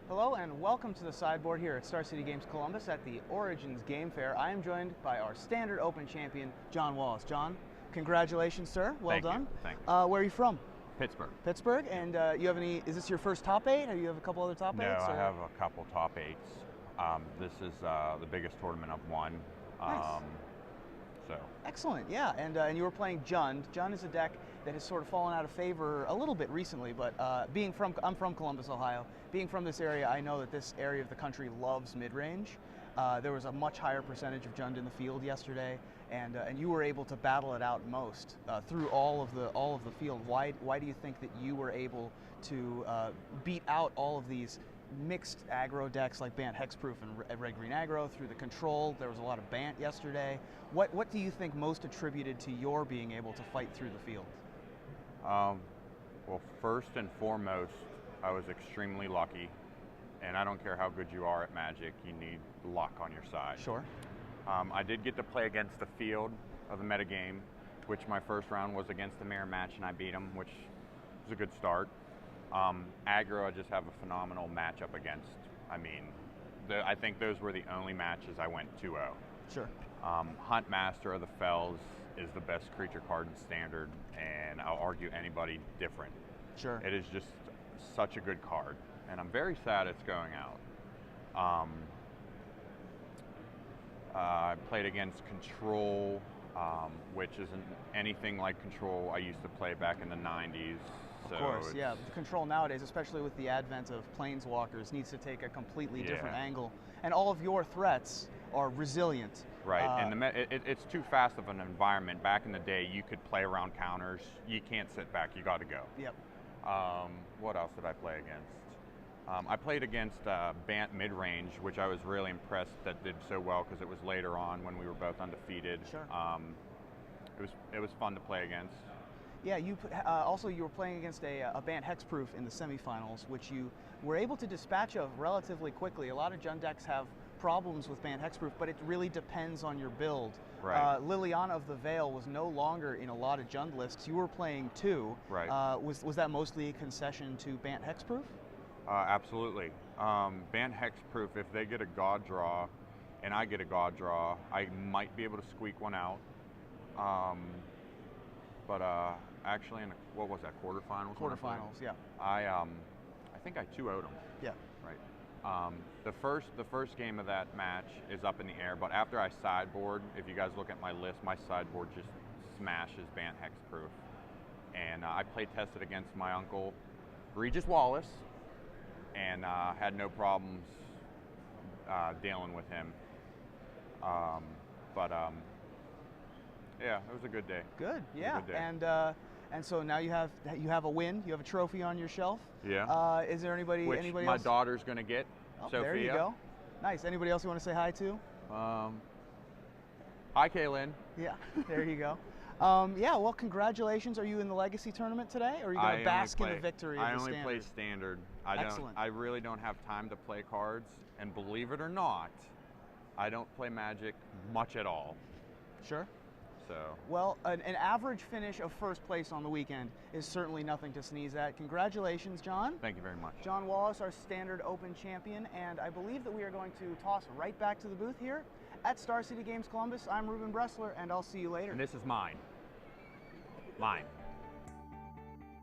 Hello and welcome to the sideboard here at Star City Games Columbus at the Origins Game Fair. I am joined by our Standard Open champion, John Wallace. John, congratulations, sir. Well done. Thank you. Where are you from? Pittsburgh. Pittsburgh. And you have any? Is this your first top eight? Or you have a couple other top eights? No, or? I have a couple top eights. This is the biggest tournament I've won. Nice. So. Excellent, yeah, and you were playing Jund. Jund is a deck that has sort of fallen out of favor a little bit recently, but I'm from Columbus, Ohio. Being from this area, I know that this area of the country loves mid-range. There was a much higher percentage of Jund in the field yesterday, and you were able to battle it out most through all of the field. Why do you think that you were able to beat out all of these mixed aggro decks like Bant Hexproof and Red Green Aggro through the control? There was a lot of Bant yesterday. What do you think most attributed to your being able to fight through the field? Well, first and foremost, I was extremely lucky, and I don't care how good you are at Magic, you need luck on your side. Sure. I did get to play against the field of the metagame, which my first round was against the mirror match, and I beat him, which was a good start. Aggro, I just have a phenomenal matchup against. I mean, I think those were the only matches I went 2-0. Sure. Hunt Master of the Fells is the best creature card in Standard, and I'll argue anybody different. Sure. It is just such a good card, and I'm very sad it's going out. I played against Control, which isn't anything like Control I used to play back in the 90s. Of course, yeah. The Control nowadays, especially with the advent of planeswalkers, needs to take a completely different angle. And all of your threats are resilient. Right, and it's too fast of an environment. Back in the day, you could play around counters. You can't sit back, you got to go. Yep. What else did I play against? I played against Bant Midrange, which I was really impressed that did so well because it was later on when we were both undefeated. Sure. It was fun to play against. Yeah, you were playing against a Bant Hexproof in the semifinals, which you were able to dispatch of relatively quickly. A lot of Jund decks have problems with Bant Hexproof, but it really depends on your build. Right. Liliana of the Veil was no longer in a lot of Jund lists. You were playing two. Right. Was that mostly a concession to Bant Hexproof? Absolutely. Bant Hexproof, if they get a God draw and I get a God draw, I might be able to squeak one out. But actually, in what was that, quarterfinals? Quarterfinals, yeah. I think I 2-0'd them. Yeah. Right. The first game of that match is up in the air, but after I sideboard, if you guys look at my list, my sideboard just smashes Bant Hexproof. And I play tested against my uncle, Regis Wallace, and had no problems dealing with him. Yeah, it was a good day. Good, yeah. Good day. And so now you have a win. You have a trophy on your shelf. Yeah. Is there anybody else? My daughter's going to get. Sophia. There you go. Nice. Anybody else you want to say hi to? Hi, Kaylin. Yeah. There you go. Yeah. Well, congratulations. Are you in the Legacy tournament today, or are you going to bask in the victory of the Standard? I only play Standard. Excellent. I really don't have time to play cards, and believe it or not, I don't play Magic much at all. Sure. So. Well, an average finish of first place on the weekend is certainly nothing to sneeze at. Congratulations, John. Thank you very much. John Wallace, our Standard Open champion, and I believe that we are going to toss right back to the booth here at Star City Games Columbus. I'm Ruben Bressler, and I'll see you later. And this is mine. Mine.